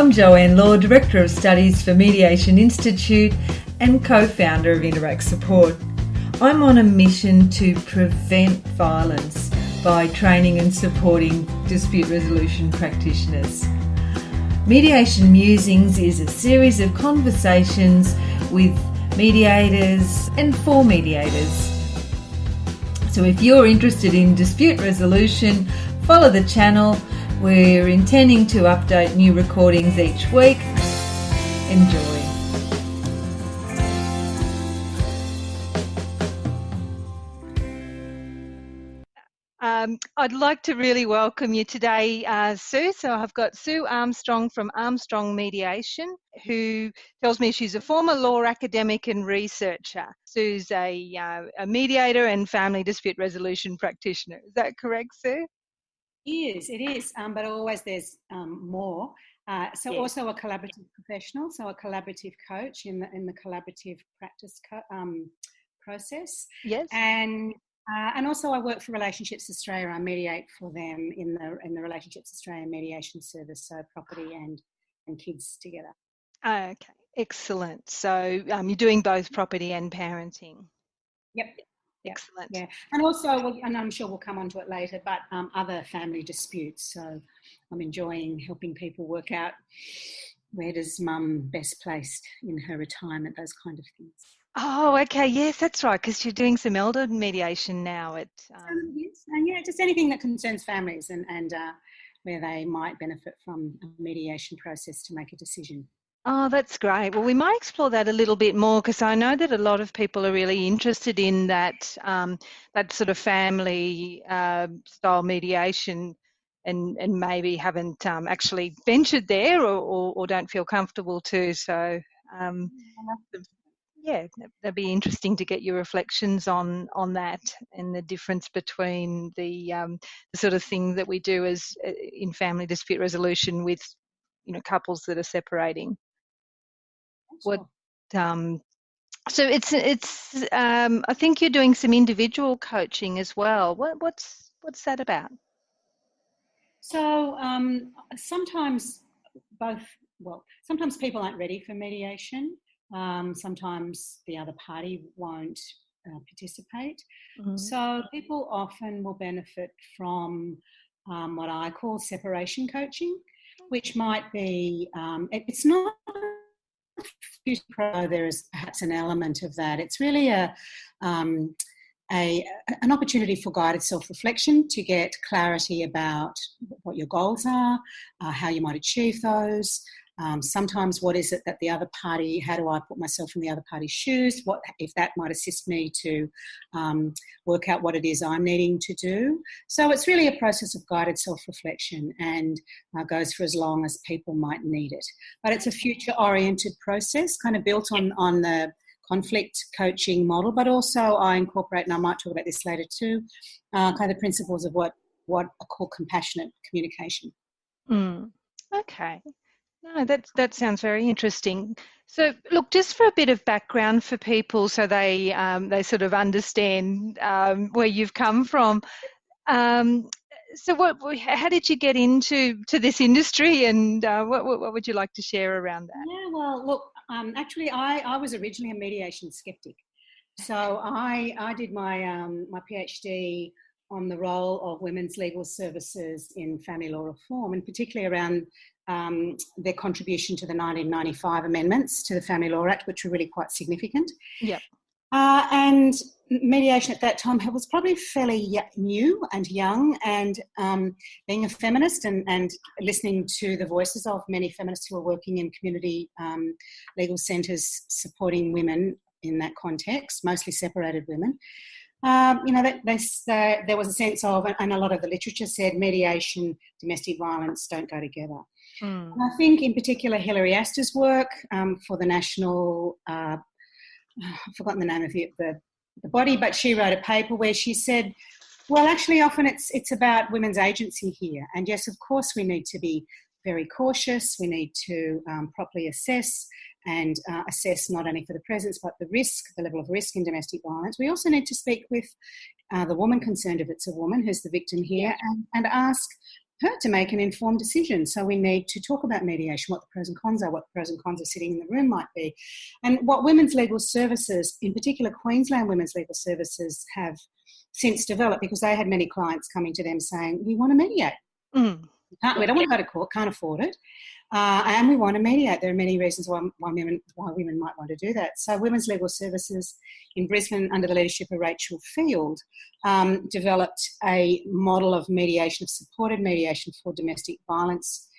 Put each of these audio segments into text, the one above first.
I'm Joanne Law, Director of Studies for Mediation Institute and co-founder of Interact Support. I'm on a mission to prevent violence by training and supporting dispute resolution practitioners. Mediation Musings is a series of conversations with mediators and for mediators. So if you're interested in dispute resolution, follow the channel. We're intending to update new recordings each week. Enjoy. I'd like to really welcome you today, Sue. So I've got Sue Armstrong from Armstrong Mediation, who tells me she's a former law academic and researcher. Sue's a mediator and family dispute resolution practitioner. Is that correct, Sue? It is, but always there's more. Yes. Also a collaborative professional, so a collaborative coach in the collaborative practice process. Yes. And also I work for Relationships Australia. I mediate for them in the Relationships Australia mediation service, so property and kids together. Okay, excellent. So you're doing both property and parenting. Yep. Excellent. Yeah, and also, and I'm sure we'll come on to it later, but other family disputes. So I'm enjoying helping people work out where does mum best placed in her retirement, those kind of things. Oh, okay. Yes, that's right, because you're doing some elder mediation now. Yes, and yeah, just anything that concerns families and where they might benefit from a mediation process to make a decision. Oh, that's great. Well, we might explore that a little bit more, because I know that a lot of people are really interested in that that sort of family style mediation, and maybe haven't actually ventured there or don't feel comfortable to. So, yeah, that'd be interesting to get your reflections on that and the difference between the sort of thing that we do as in family dispute resolution with, couples that are separating. Sure. So it's I think you're doing some individual coaching as well. What's that about? So sometimes sometimes people aren't ready for mediation. Sometimes the other party won't participate. Mm-hmm. So people often will benefit from what I call separation coaching, which might be, it's not there is perhaps an element of that. It's really an opportunity for guided self-reflection to get clarity about what your goals are, how you might achieve those. Sometimes what is it that the other party, how do I put myself in the other party's shoes? What if that might assist me to work out what it is I'm needing to do? So it's really a process of guided self-reflection and goes for as long as people might need it. But it's a future-oriented process, kind of built on the conflict coaching model, but also I incorporate, and I might talk about this later too, kind of principles of what I call compassionate communication. Okay. No, that sounds very interesting. So, look, just for a bit of background for people, so they sort of understand where you've come from. So, how did you get into this industry, and what would you like to share around that? Yeah, well, look, actually, I was originally a mediation skeptic, so I did my my PhD on the role of women's legal services in family law reform, and particularly around their contribution to the 1995 amendments to the Family Law Act, which were really quite significant. Yep. And mediation at that time was probably fairly new and young, and being a feminist and listening to the voices of many feminists who are working in community legal centres supporting women in that context, mostly separated women. There was a sense of, and a lot of the literature said, mediation, domestic violence don't go together. And I think in particular Hilary Astor's work for the national, I've forgotten the name of the body, but she wrote a paper where she said, well, actually often it's about women's agency here. And yes, of course we need to be very cautious. We need to properly assess and assess not only for the presence but the risk, the level of risk in domestic violence. We also need to speak with the woman concerned, if it's a woman who's the victim here, and ask her to make an informed decision. So we need to talk about mediation, what the pros and cons are, what the pros and cons of sitting in the room might be. And what Women's Legal Services, in particular Queensland Women's Legal Services, have since developed, because they had many clients coming to them saying, we want to mediate. We don't want to go to court, can't afford it. And we want to mediate. There are many reasons why women might want to do that. So Women's Legal Services in Brisbane, under the leadership of Rachel Field, developed a model of mediation, of supported mediation for domestic violence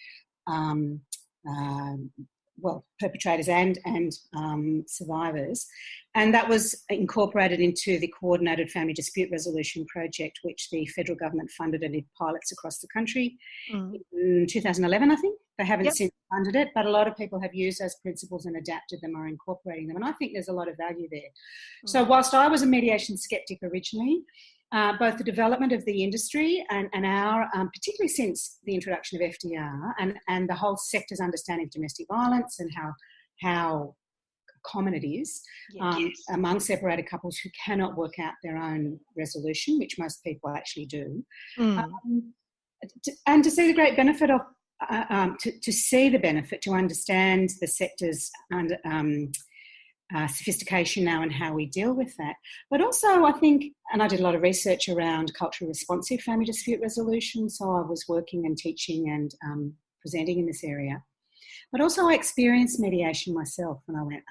perpetrators and survivors. And that was incorporated into the Coordinated Family Dispute Resolution Project, which the federal government funded and did pilots across the country in 2011, I think. They haven't since funded it, but a lot of people have used those principles and adapted them or incorporating them. And I think there's a lot of value there. So whilst I was a mediation skeptic originally, both the development of the industry and our, particularly since the introduction of FDR and the whole sector's understanding of domestic violence and how common it is among separated couples who cannot work out their own resolution, which most people actually do, and to see the great benefit of, to see the benefit, to understand the sector's sophistication now and how we deal with that. But also I think, and I did a lot of research around culturally responsive family dispute resolution, so I was working and teaching and presenting in this area. But also I experienced mediation myself and I went,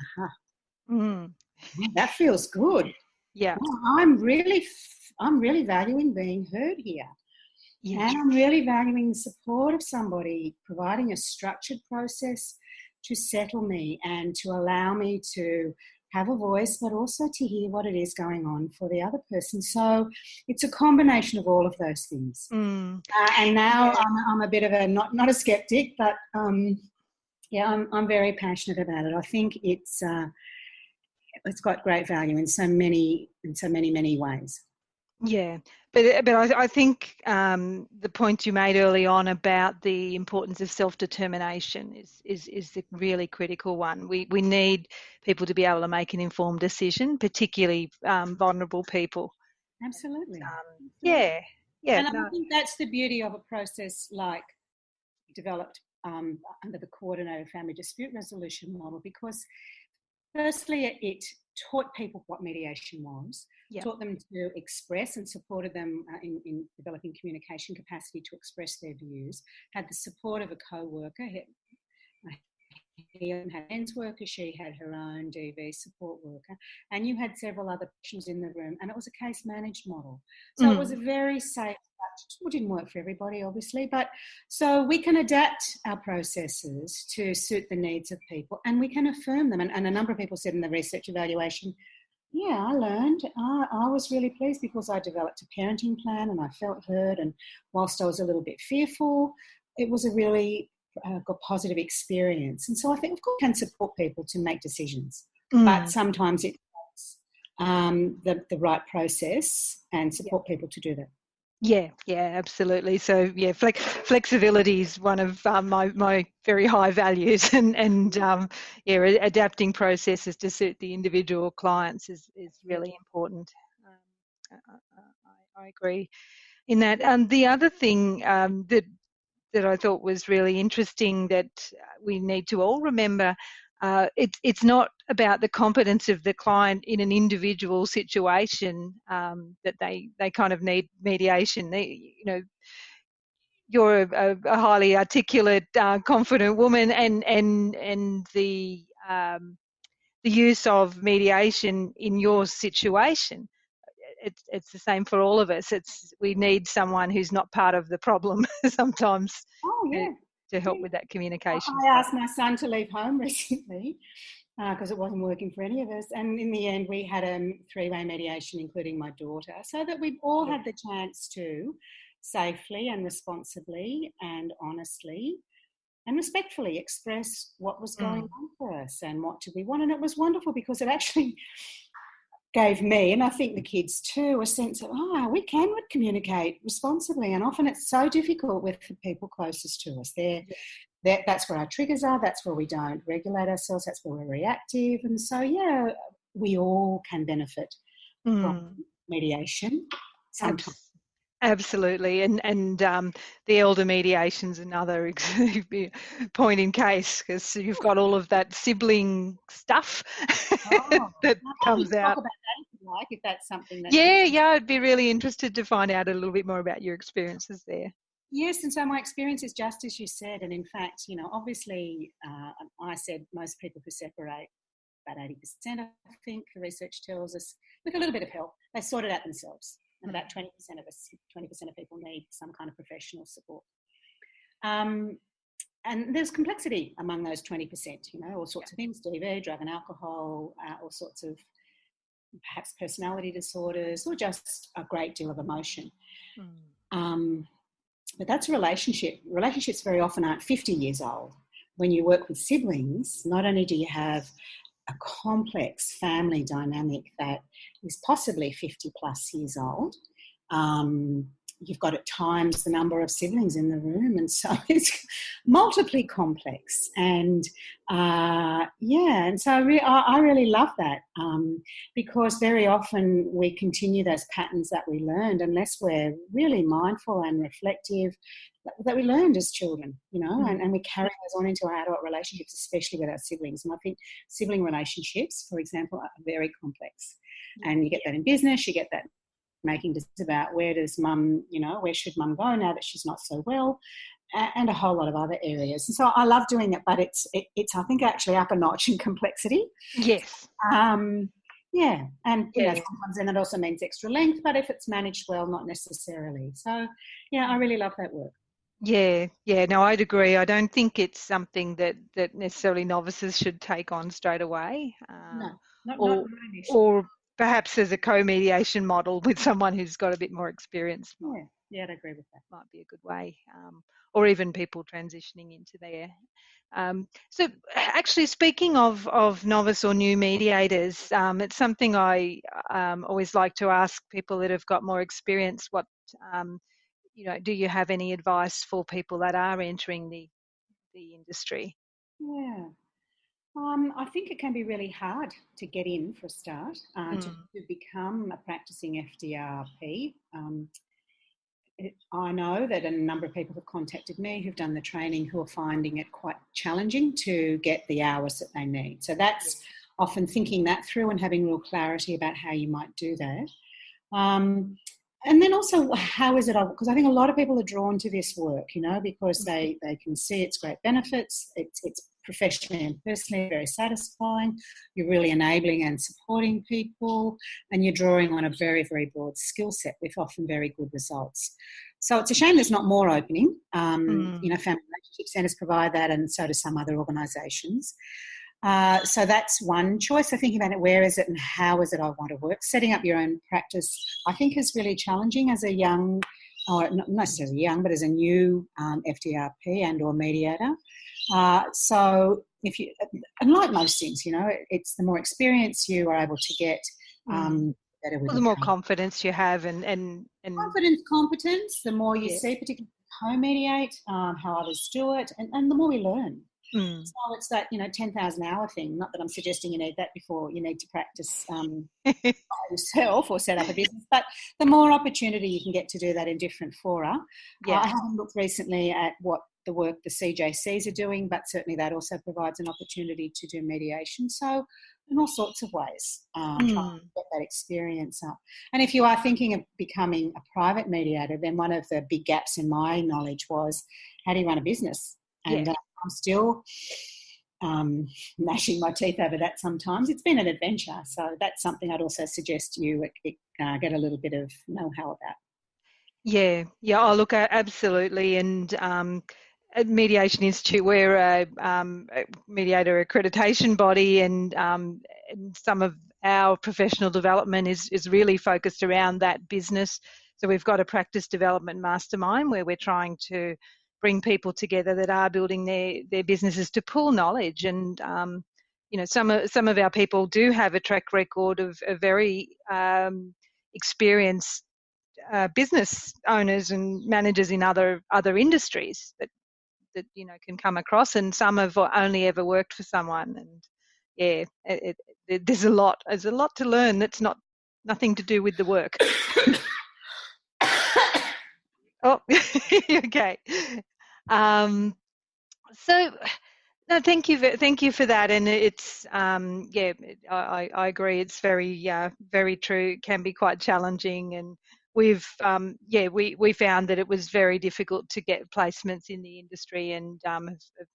that feels good. Yeah. Oh, I'm really valuing being heard here. Yeah. And I'm really valuing the support of somebody providing a structured process to settle me and to allow me to have a voice, but also to hear what it is going on for the other person. So it's a combination of all of those things. And now I'm a bit of a, not a skeptic, but I'm very passionate about it. I think it's got great value in so many ways. Yeah, but I think the point you made early on about the importance of self-determination is the really critical one. We need people to be able to make an informed decision, particularly vulnerable people. Absolutely. Yeah. And I think that's the beauty of a process like developed under the Coordinated Family Dispute Resolution model, because firstly it taught people what mediation was, taught them to express and supported them in developing communication capacity to express their views, had the support of a co-worker. He had men's worker, she had her own DV support worker, and you had several other professionals in the room, and it was a case managed model. So it was a very safe, it didn't work for everybody obviously, but so we can adapt our processes to suit the needs of people and we can affirm them. And a number of people said in the research evaluation, I learned, I was really pleased because I developed a parenting plan and I felt heard, and whilst I was a little bit fearful, it was a really good positive experience. And so I think, of course, we can support people to make decisions, but sometimes it takes the right process and support people to do that. Yeah, absolutely. So, flexibility is one of my very high values, and adapting processes to suit the individual clients is really important. I agree in that. The other thing that I thought was really interesting that we need to all remember, it's not about the competence of the client in an individual situation that they kind of need mediation. You're a highly articulate, confident woman, and the use of mediation in your situation. It's the same for all of us. We need someone who's not part of the problem sometimes to help with that communication. I asked my son to leave home recently because it wasn't working for any of us, and in the end we had a three-way mediation including my daughter, so that we've all had the chance to safely and responsibly and honestly and respectfully express what was going on for us and what did we want. And it was wonderful because it actually gave me, and I think the kids too, a sense of, we can communicate responsibly. And often it's so difficult with the people closest to us. That's where our triggers are, that's where we don't regulate ourselves, that's where we're reactive. And so, we all can benefit from mediation sometimes. Absolutely, and the elder mediation's another point in case, because you've got all of that sibling stuff that comes out. Talk about that if you like, if that's something that. Yeah, I'd be really interested to find out a little bit more about your experiences there. Yes, and so my experience is just as you said, and in fact, obviously, I said most people who separate, about 80%, I think the research tells us, with a little bit of help, they sort it out themselves. And about 20% of people need some kind of professional support. And there's complexity among those 20%, all sorts of things, DV, drug and alcohol, all sorts of perhaps personality disorders, or just a great deal of emotion. But that's a relationship. Relationships very often aren't 50 years old. When you work with siblings, not only do you have a complex family dynamic that is possibly 50 plus years old, you've got at times the number of siblings in the room, and so it's multiply complex. And and so I really love that, because very often we continue those patterns that we learned unless we're really mindful and reflective that we learned as children, and we carry those on into our adult relationships, especially with our siblings. And I think sibling relationships, for example, are very complex. And you get that in business, you get that making decisions about where should mum go now that she's not so well, and a whole lot of other areas. And so I love doing it, but it's I think actually up a notch in complexity. Yes. And sometimes then it also means extra length, but if it's managed well, not necessarily. So I really love that work. Yeah, no, I'd agree. I don't think it's something that necessarily novices should take on straight away. No, not or perhaps as a co-mediation model with someone who's got a bit more experience. Yeah, I'd agree with that. Might be a good way. Or even people transitioning into there. So actually, speaking of novice or new mediators, it's something I always like to ask people that have got more experience. What do you have any advice for people that are entering the industry? Yeah. I think it can be really hard to get in for a start, to become a practicing FDRP. I know that a number of people have contacted me who've done the training who are finding it quite challenging to get the hours that they need. So that's often thinking that through and having real clarity about how you might do that. And then also, how is it? Because I think a lot of people are drawn to this work, because they can see its great benefits. It's professionally and personally very satisfying. You're really enabling and supporting people, and you're drawing on a very, very broad skill set with often very good results. So it's a shame there's not more opening. Family relationship centres provide that, and so do some other organisations. So that's one choice. So thinking about it, where is it and how is it I want to work? Setting up your own practice, I think, is really challenging as a young, or not necessarily young, but as a new FDRP and or mediator. So if you, and like most things, it's the more experience you are able to get, better with the more confidence you have, and confidence, competence, the more you see, particularly co-mediate, how others do it, and the more we learn. So it's that 10,000 hour thing. Not that I'm suggesting you need that before you need to practice by yourself or set up a business, but the more opportunity you can get to do that in different fora. I haven't looked recently at what the work the CJCs are doing, but certainly that also provides an opportunity to do mediation. So in all sorts of ways, trying to get that experience up. And if you are thinking of becoming a private mediator, then one of the big gaps in my knowledge was, how do you run a business? And I'm still gnashing my teeth over that sometimes. It's been an adventure. So that's something I'd also suggest you get a little bit of know-how about. Yeah. Oh, look, absolutely. And at Mediation Institute, we're a mediator accreditation body, and some of our professional development is really focused around that business. So we've got a practice development mastermind where we're trying to bring people together that are building their businesses to pool knowledge. And some of our people do have a track record of very experienced business owners and managers in other industries that can come across, and some have only ever worked for someone. And there's a lot to learn that's nothing to do with the work. Oh, okay. So, no, thank you for that. And it's I agree. It's very true. It can be quite challenging, and we've we found that it was very difficult to get placements in the industry, and have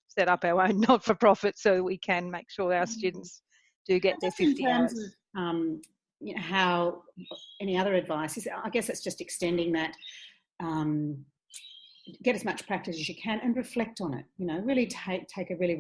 set up our own not-for-profit so that we can make sure our students do get their Just in 50 terms hours. of how any other advice is, I guess it's just extending that. Get as much practice as you can and reflect on it. Really take a really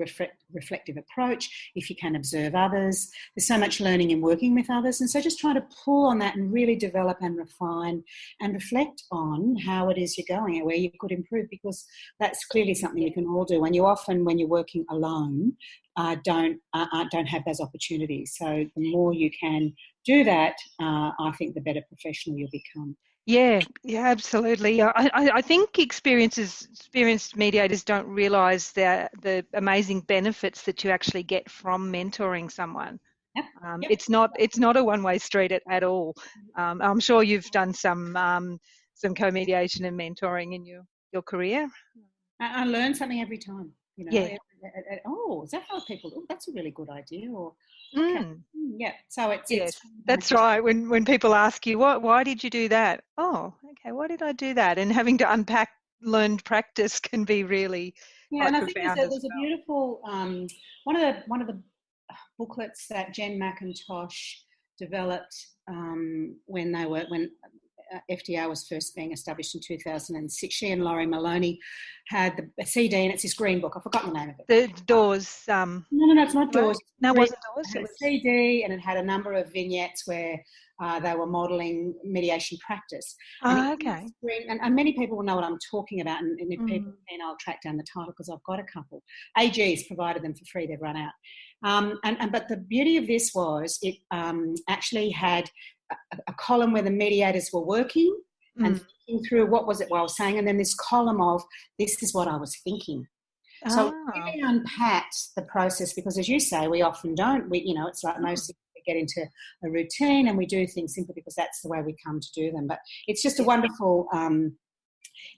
reflective approach. If you can observe others, there's so much learning in working with others, and so just trying to pull on that and really develop and refine and reflect on how it is you're going and where you could improve, because that's clearly something you can all do. And you often, when you're working alone, don't have those opportunities. So the more you can do that, I think the better professional you'll become. Yeah, absolutely. I think experienced mediators don't realise the amazing benefits that you actually get from mentoring someone. Yep. It's not a one-way street at all. I'm sure you've done some co-mediation and mentoring in your career. I learn something every time. Yeah. Oh, is that how people? Oh, that's a really good idea. Or okay. Yeah. So it's that's right. When people ask you why did you do that? Oh, okay. Why did I do that? And having to unpack learned practice can be really quite and I think profound. there's a beautiful one of the booklets that Jen McIntosh developed when FDR was first being established in 2006. She and Laurie Maloney had the CD, and it's this green book. I've forgotten the name of it. The Doors. No, it's not Doors. No, it wasn't Doors. It was a CD, and it had a number of vignettes where they were modelling mediation practice. Okay. And many people will know what I'm talking about, and if people can, I'll track down the title because I've got a couple. AG's provided them for free; they've run out. But the beauty of this was it actually had a column where the mediators were working and thinking through what was it I was saying, and then this column of this is what I was thinking. So it really unpacked the process, because as you say, we often don't. It's like most people get into a routine and we do things simply because that's the way we come to do them. But it's just a wonderful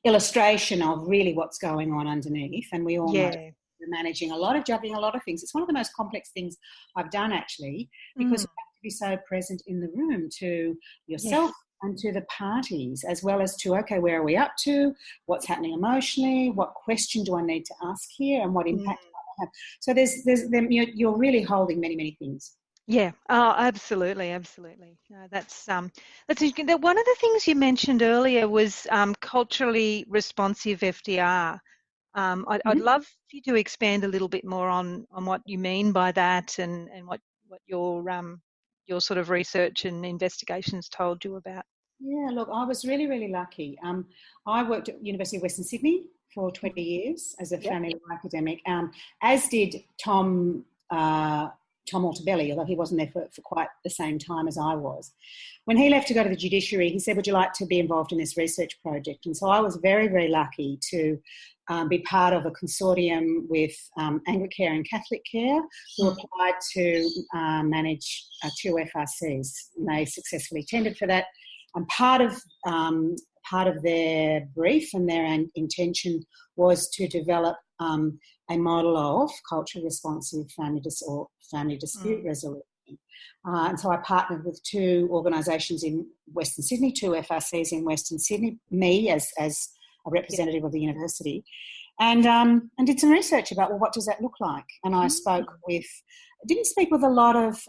illustration of really what's going on underneath, and we all know we're managing juggling a lot of things. It's one of the most complex things I've done, actually, because you have to be so present in the room to yourself and to the parties, as well as to, okay, where are we up to? What's happening emotionally? What question do I need to ask here? And what impact might I have? So you're really holding many, many things. Yeah. Oh, absolutely. No, that's interesting. One of the things you mentioned earlier was culturally responsive FDR. I'd love you to expand a little bit more on what you mean by that, and what your sort of research and investigations told you about. Yeah, look, I was really, really lucky. I worked at University of Western Sydney for 20 years as a family law academic, as did Tom Altabelli, although he wasn't there for quite the same time as I was. When he left to go to the judiciary, he said, would you like to be involved in this research project? And so I was very, very lucky to be part of a consortium with Anglicare and Catholic Care, who applied to manage 2 FRCs. And they successfully tendered for that. And part of their brief and their intention was to develop a model of culturally responsive family dispute resolution. And so I partnered with 2 organisations in Western Sydney, 2 FRCs in Western Sydney, me as a representative of the university, and did some research about, well, what does that look like? And I didn't speak with a lot of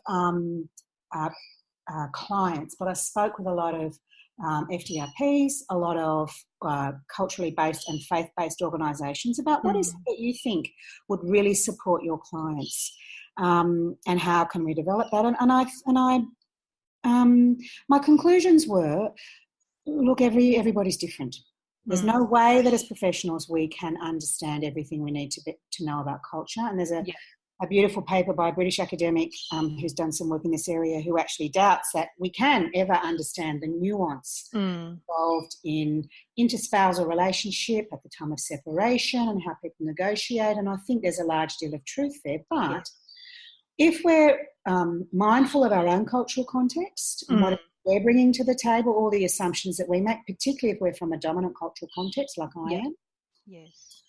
clients, but I spoke with a lot of FDRPs, a lot of culturally based and faith-based organisations about what is it that you think would really support your clients, and how can we develop that? My conclusions were, look, everybody's different. There's no way that as professionals we can understand everything we need to know about culture. And there's a beautiful paper by a British academic who's done some work in this area, who actually doubts that we can ever understand the nuance involved in interspousal relationship at the time of separation and how people negotiate. And I think there's a large deal of truth there. But if we're mindful of our own cultural context and what we're bringing to the table, all the assumptions that we make, particularly if we're from a dominant cultural context like I am. Yes.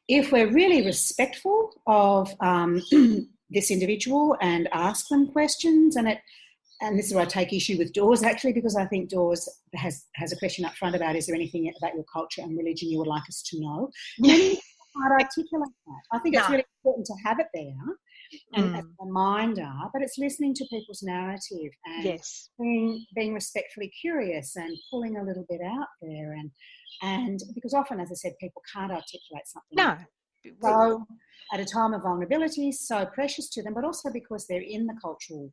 If we're really respectful of this individual and ask them questions, and this is where I take issue with Dawes, actually, because I think Dawes has a question up front about, is there anything about your culture and religion you would like us to know? Many can't articulate that. I think it's really important to have it there and as a reminder, but it's listening to people's narrative and being respectfully curious and pulling a little bit out there, and because often, as I said, people can't articulate something. No. So at a time of vulnerability, so precious to them, but also because they're in the cultural.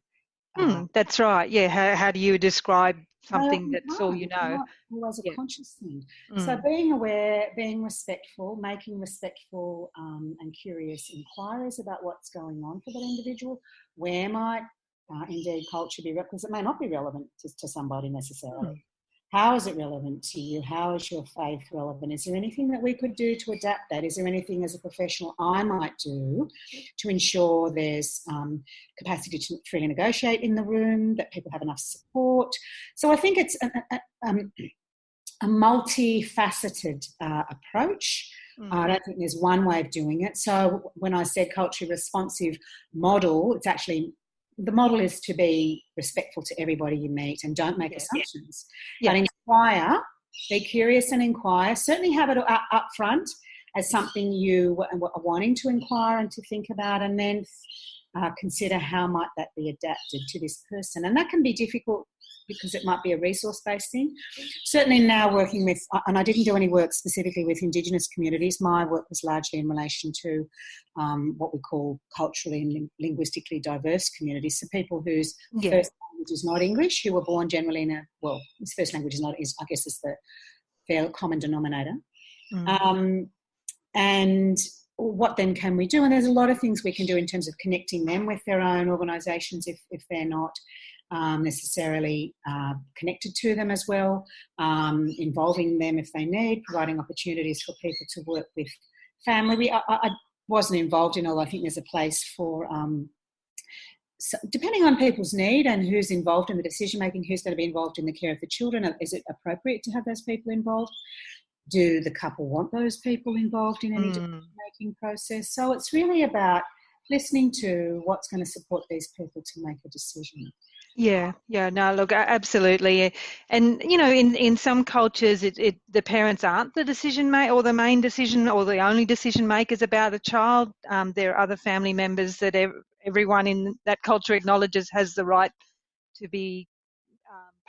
That's right. Yeah. How do you describe something that's all you know? Always a conscious thing. So being aware, being respectful, making respectful and curious inquiries about what's going on for that individual. Where might indeed culture be relevant? Because it may not be relevant to somebody necessarily. How is it relevant to you? How is your faith relevant? Is there anything that we could do to adapt that? Is there anything as a professional I might do to ensure there's capacity to freely negotiate in the room, that people have enough support? So I think it's a multifaceted approach. I don't think there's one way of doing it. So when I said culturally responsive model, it's actually, the model is to be respectful to everybody you meet and don't make assumptions. But inquire, be curious and inquire. Certainly have it up front as something you are wanting to inquire and to think about, and then consider how might that be adapted to this person. And that can be difficult because it might be a resource-based thing. Certainly now working with, and I didn't do any work specifically with Indigenous communities, my work was largely in relation to what we call culturally and linguistically diverse communities, so people whose first language is not English, who were born generally in his first language I guess is the fair common denominator. And what then can we do? And there's a lot of things we can do in terms of connecting them with their own organisations if they're not necessarily connected to them as well, involving them if they need, providing opportunities for people to work with family. I wasn't involved in all. I think there's a place for, so depending on people's need and who's involved in the decision making, who's going to be involved in the care of the children, is it appropriate to have those people involved? Do the couple want those people involved in any decision-making process? So it's really about listening to what's going to support these people to make a decision. No, look, absolutely. And, you know, in some cultures, the parents aren't the decision maker or the main decision or the only decision makers about a child. There are other family members that everyone in that culture acknowledges has the right to be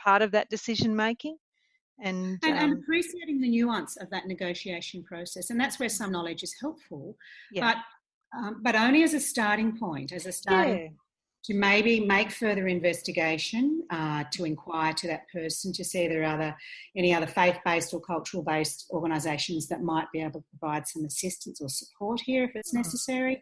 part of that decision making. And appreciating the nuance of that negotiation process, and that's where some knowledge is helpful, but only as a starting point, to maybe make further investigation, to inquire to that person to see if there are any other faith-based or cultural-based organisations that might be able to provide some assistance or support here if it's necessary.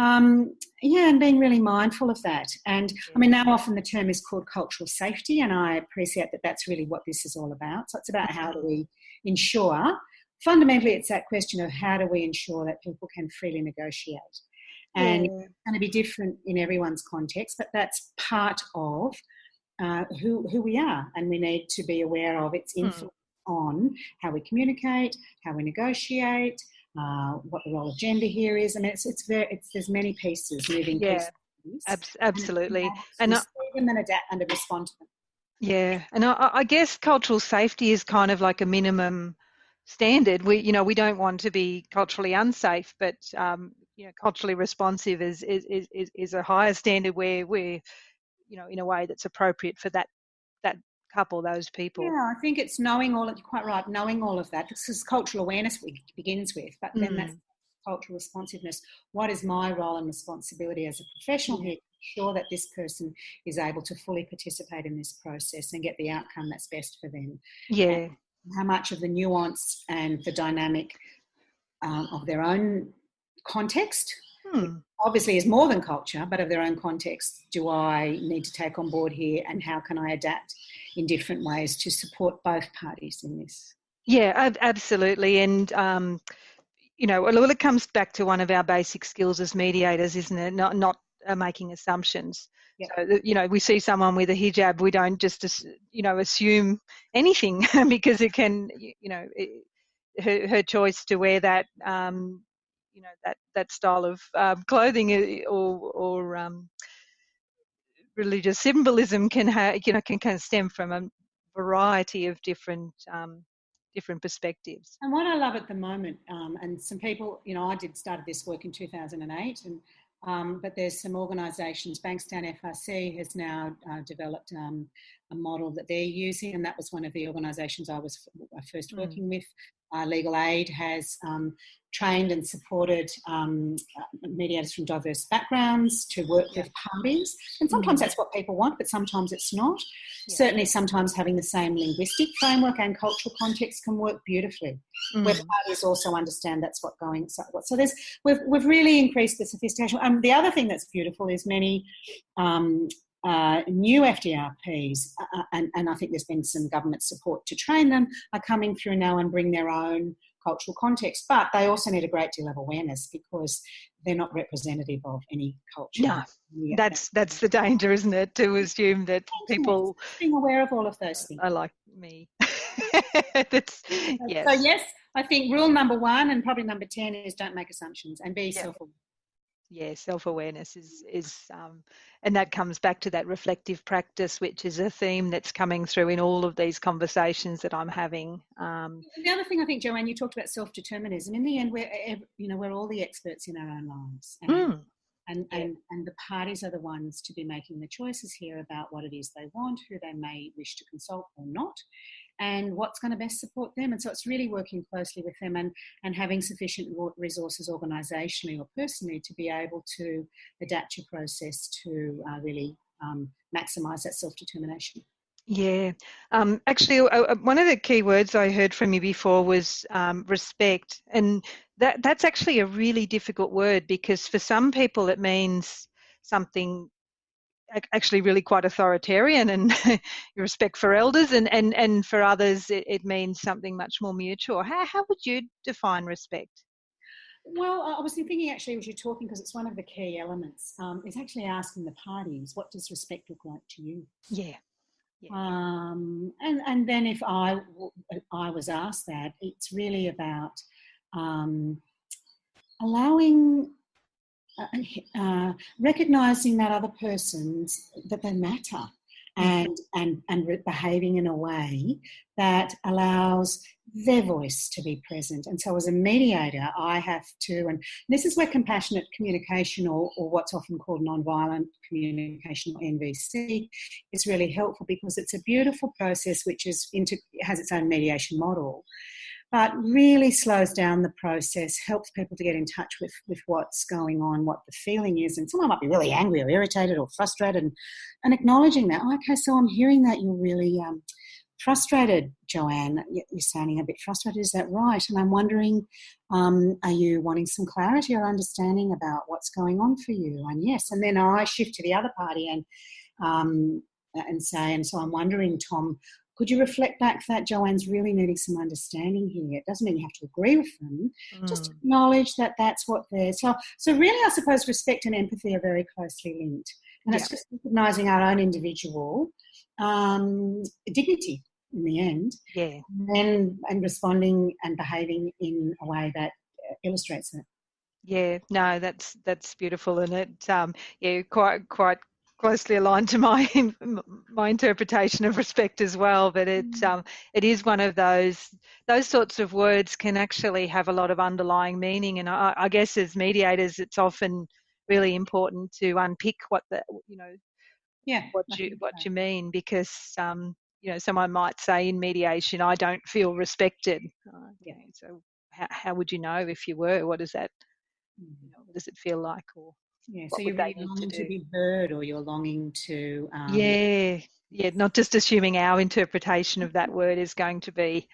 And being really mindful of that. And I mean, now often the term is called cultural safety, and I appreciate that that's really what this is all about. So it's about how do we ensure, fundamentally it's that question of how do we ensure that people can freely negotiate. And it's going to be different in everyone's context, but that's part of who we are, and we need to be aware of its influence on how we communicate, how we negotiate, what the role of gender here is. I mean, there's many pieces, moving pieces. Absolutely. And see them and adapt and respond to them. Yeah, and I guess cultural safety is kind of like a minimum standard. We don't want to be culturally unsafe, but culturally responsive is a higher standard where we're, in a way that's appropriate for that couple, those people. Yeah, I think it's knowing all of, you're quite right, knowing all of that. This is cultural awareness begins with, but then that's cultural responsiveness. What is my role and responsibility as a professional here to ensure that this person is able to fully participate in this process and get the outcome that's best for them? And how much of the nuance and the dynamic of their own context, obviously is more than culture, but of their own context, do I need to take on board here, and how can I adapt in different ways to support both parties in this? Yeah, absolutely. And, well, it comes back to one of our basic skills as mediators, isn't it? Not making assumptions. Yep. So, we see someone with a hijab, we don't just, assume anything because it can, her choice to wear that, that style of clothing or religious symbolism can kind of stem from a variety of different perspectives. And what I love at the moment, and some people, I started this work in 2008, but there's some organisations, Bankstown FRC has now developed a model that they're using, and that was one of the organisations I was first working with. Legal Aid has trained and supported mediators from diverse backgrounds to work with parties. And sometimes that's what people want, but sometimes it's not. Yeah. Certainly sometimes having the same linguistic framework and cultural context can work beautifully, where parties also understand that's what's going on. So we've really increased the sophistication. The other thing that's beautiful is many new FDRPs, and I think there's been some government support to train them, are coming through now and bring their own cultural context, but they also need a great deal of awareness because they're not representative of any culture. No, that's the danger, isn't it, to assume that people... Being aware of all of those things. I like me. Yes. So yes, I think rule number 1 and probably number 10 is don't make assumptions and be self-aware. Yeah, self-awareness is and that comes back to that reflective practice, which is a theme that's coming through in all of these conversations that I'm having. The other thing I think, Joanne, you talked about self-determinism. In the end, we're all the experts in our own lives, and the parties are the ones to be making the choices here about what it is they want, who they may wish to consult or not, and what's going to best support them. And so it's really working closely with them and having sufficient resources organisationally or personally to be able to adapt your process to really maximise that self-determination. Yeah. Actually, one of the key words I heard from you before was respect. And that's actually a really difficult word because for some people it means something actually really quite authoritarian and respect for elders, and for others it means something much more mutual. How would you define respect? Well, I was thinking actually as you're talking, because it's one of the key elements, is actually asking the parties, what does respect look like to you? Yeah. And then if I was asked that, it's really about allowing recognising that other person's, that they matter, and behaving in a way that allows their voice to be present. And so as a mediator, I have to, and this is where compassionate communication or what's often called nonviolent communication or NVC is really helpful, because it's a beautiful process which has its own mediation model, but really slows down the process, helps people to get in touch with what's going on, what the feeling is. And someone might be really angry or irritated or frustrated, and acknowledging that. Oh, okay, so I'm hearing that you're really frustrated, Joanne. You're sounding a bit frustrated. Is that right? And I'm wondering, are you wanting some clarity or understanding about what's going on for you? And yes, and then I shift to the other party and say, and so I'm wondering, Tom, could you reflect back that Joanne's really needing some understanding here? It doesn't mean you have to agree with them. Just acknowledge that that's what they're... So really, I suppose respect and empathy are very closely linked. And it's just recognising our own individual dignity in the end. Yeah. And responding and behaving in a way that illustrates that. Yeah, no, that's beautiful, and it quite closely aligned to my interpretation of respect as well. But it is one of those sorts of words can actually have a lot of underlying meaning, and I guess as mediators, it's often really important to unpick what you mean, because someone might say in mediation, I don't feel respected. So how would you know if you were? What does that? What does it feel like? Or so you're really longing to be heard, or you're longing to not just assuming our interpretation of that word is going to be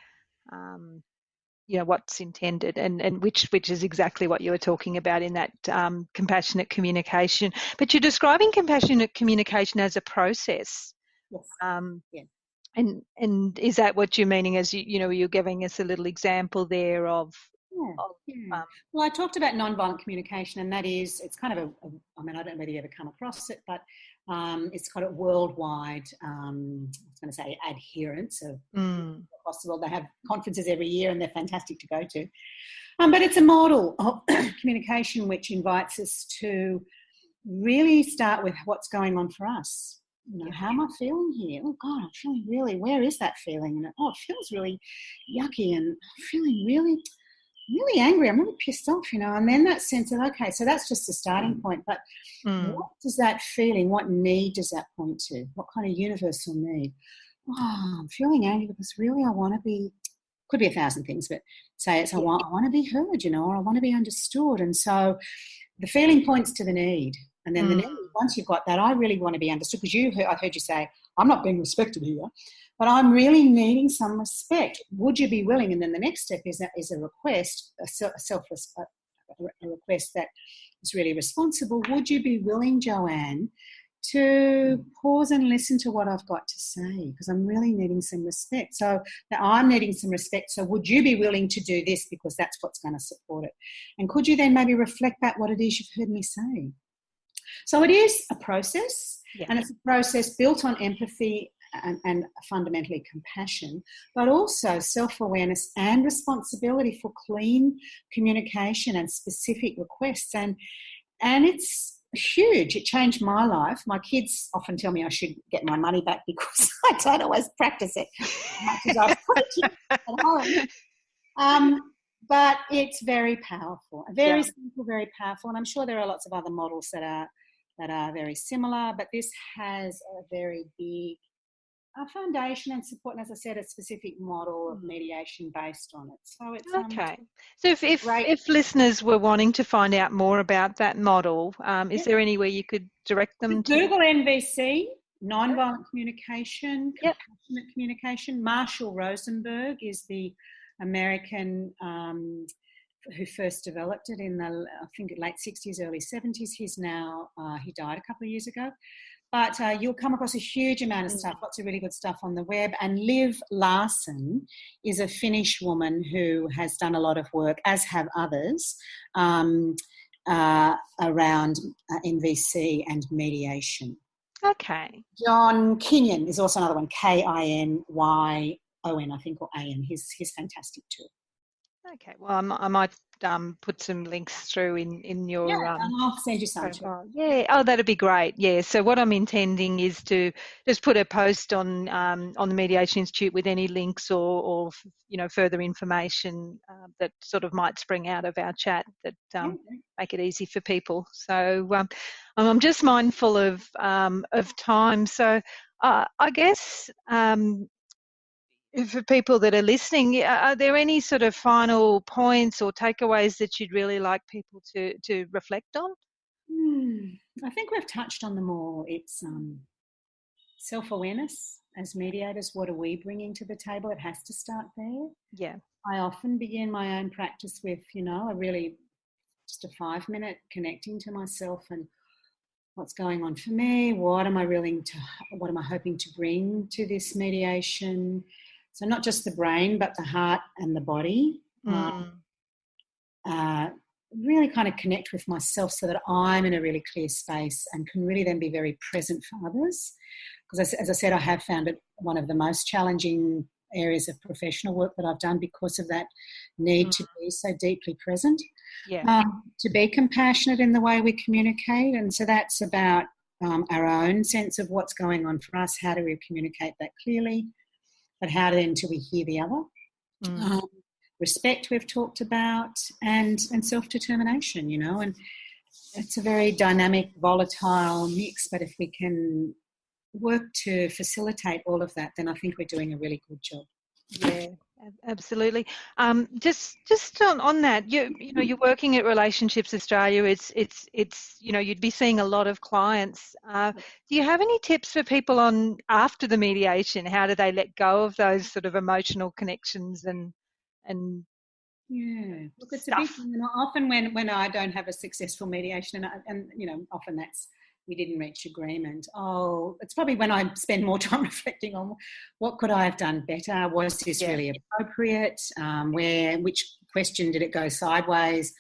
what's intended, and which is exactly what you were talking about in that compassionate communication. But you're describing compassionate communication as a process. Yes. And is that what you're meaning as you're giving us a little example there of? Well, I talked about nonviolent communication, and that is, it's kind of I don't know whether you ever come across it, but It's got a worldwide, I was going to say adherence of across the world. They have conferences every year and they're fantastic to go to. But it's a model of communication which invites us to really start with what's going on for us. How am I feeling here? Oh God, I'm feeling really, where is that feeling? And it feels really yucky, and I'm feeling really, really angry. I'm really pissed off, and then that sense of, okay, so that's just a starting point. But what does that feeling, what need does that point to? What kind of universal need? Oh, I'm feeling angry because really I want to be, could be 1,000 things, but say it's I want to be heard, or I want to be understood. And so the feeling points to the need. And then the need, once you've got that, I really want to be understood, because I heard you say, I'm not being respected here, but I'm really needing some respect. Would you be willing? And then the next step is a request, a request that is really responsible. Would you be willing, Joanne, to pause and listen to what I've got to say, because I'm really needing some respect. So now I'm needing some respect. So would you be willing to do this, because that's what's going to support it? And could you then maybe reflect back what it is you've heard me say? So it is a process, and it's a process built on empathy and fundamentally compassion, but also self-awareness and responsibility for clean communication and specific requests. And it's huge. It changed my life. My kids often tell me I should get my money back because I don't always practice it as much as I preach at home. But it's very powerful, very simple, very powerful. And I'm sure there are lots of other models that are very similar, but this has a very big foundation and support, and as I said, a specific model of mediation based on it. So it's okay. So if listeners were wanting to find out more about that model, is there anywhere you could direct them to? Google NVC, nonviolent communication, compassionate communication. Marshall Rosenberg is the American who first developed it in the, I think, late 60s, early 70s. He's now, he died a couple of years ago. But you'll come across a huge amount of stuff, lots of really good stuff on the web. And Liv Larson is a Finnish woman who has done a lot of work, as have others, around NVC and mediation. Okay. John Kinyon is also another one, Kinyon, I think, or AN. He's fantastic too. Okay, well, I might put some links through in your and I'll send you some too. Yeah, that'd be great. Yeah, so what I'm intending is to just put a post on the Mediation Institute with any links or further information that sort of might spring out of our chat that make it easy for people. So I'm just mindful of time. So I guess. For people that are listening, are there any sort of final points or takeaways that you'd really like people to reflect on? I think we've touched on them all. It's self-awareness as mediators. What are we bringing to the table? It has to start there. Yeah. I often begin my own practice with, just a 5-minute connecting to myself and what's going on for me. What am I hoping to bring to this mediation? So not just the brain, but the heart and the body. Really kind of connect with myself so that I'm in a really clear space and can really then be very present for others. Because as I said, I have found it one of the most challenging areas of professional work that I've done because of that need to be so deeply present. To be compassionate in the way we communicate. And so that's about our own sense of what's going on for us. How do we communicate that clearly? But how then do we hear the other? Respect we've talked about, and self-determination, and it's a very dynamic, volatile mix, but if we can work to facilitate all of that, then I think we're doing a really good job. Yeah, absolutely. Just on that, you're working at Relationships Australia. It's you'd be seeing a lot of clients. Do you have any tips for people on after the mediation? How do they let go of those sort of emotional connections and look, it's a big thing. Often when I don't have a successful mediation, and often that's we didn't reach agreement. It's probably when I spend more time reflecting on what could I have done better? Was this really appropriate? Which question did it go sideways?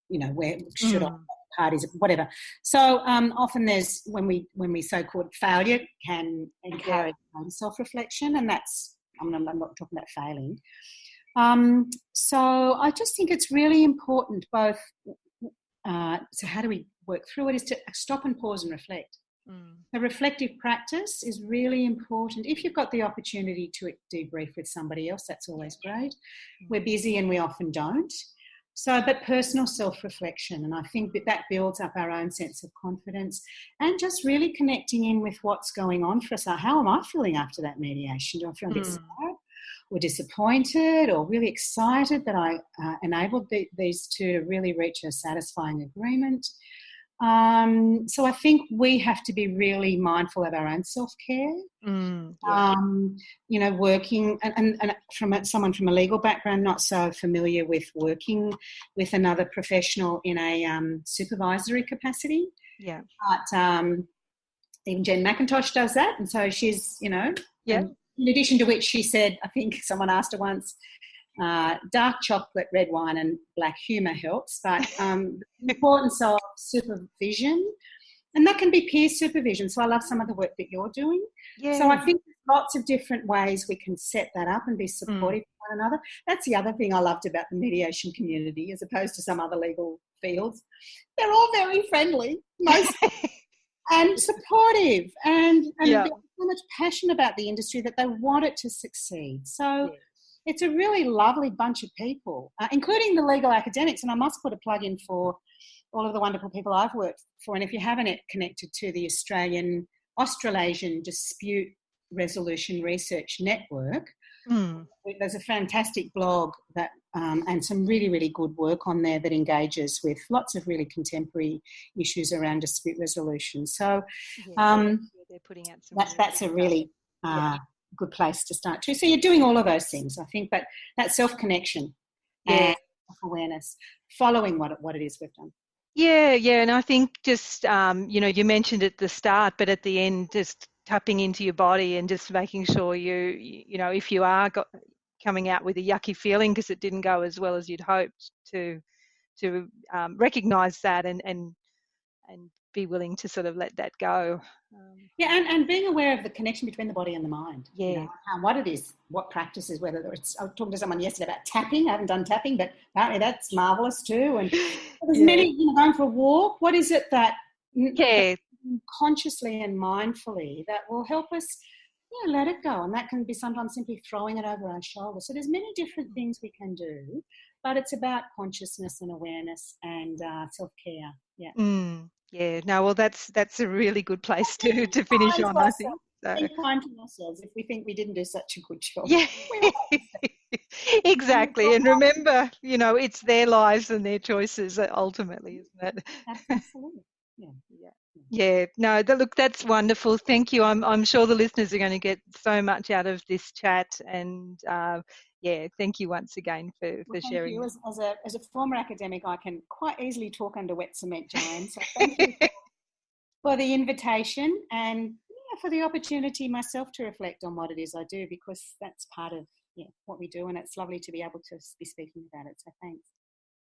Where should I have parties, whatever. So often there's when we so-called failure can encourage self-reflection, and that's I'm not talking about failing. So I just think it's really important both. So how do we work through it? Is to stop and pause and reflect. The reflective practice is really important. If you've got the opportunity to debrief with somebody else, that's always great. We're busy and we often don't. So, but personal self-reflection, and I think that builds up our own sense of confidence and just really connecting in with what's going on for us. How am I feeling after that mediation? Do I feel a bit sad or disappointed or really excited that I enabled these two to really reach a satisfying agreement? So I think we have to be really mindful of our own self-care. Working and from someone from a legal background, not so familiar with working with another professional in a supervisory capacity. Yeah. But even Jen McIntosh does that, and so she's, in addition to which she said, I think someone asked her once, dark chocolate, red wine and black humour helps, but the importance of supervision, and that can be peer supervision. So I love some of the work that you're doing. Yeah. So I think there's lots of different ways we can set that up and be supportive of one another. That's the other thing I loved about the mediation community as opposed to some other legal fields. They're all very friendly, and supportive, and there's so much passion about the industry that they want it to succeed. So it's a really lovely bunch of people, including the legal academics. And I must put a plug in for all of the wonderful people I've worked for. And if you haven't connected to the Australasian Dispute Resolution Research Network, there's a fantastic blog that and some really, really good work on there that engages with lots of really contemporary issues around dispute resolution. So they're putting out some that's a really good place to start too. So you're doing all of those things, I think, but that self-connection and awareness, following what it is we've done. Yeah, and I think just, you mentioned at the start, but at the end, just tapping into your body and just making sure if you are coming out with a yucky feeling because it didn't go as well as you'd hoped, to recognise that and be willing to sort of let that go. And being aware of the connection between the body and the mind. What it is, what practices, whether it's, I was talking to someone yesterday about tapping. I haven't done tapping, but apparently that's marvellous too. And there's many, going for a walk. What is it that consciously and mindfully that will help us let it go? And that can be sometimes simply throwing it over our shoulder. So there's many different things we can do, but it's about consciousness and awareness and self-care. That's a really good place to finish on, I think. So. Be kind to ourselves if we think we didn't do such a good job. Yeah, exactly. And remember, it's their lives and their choices ultimately, isn't it? Absolutely. No, look, that's wonderful. Thank you. I'm sure the listeners are going to get so much out of this chat, and thank you once again for sharing. Thank you. As a former academic, I can quite easily talk under wet cement, Joanne. So thank you for the invitation and for the opportunity myself to reflect on what it is I do, because that's part of what we do, and it's lovely to be able to be speaking about it. So thanks.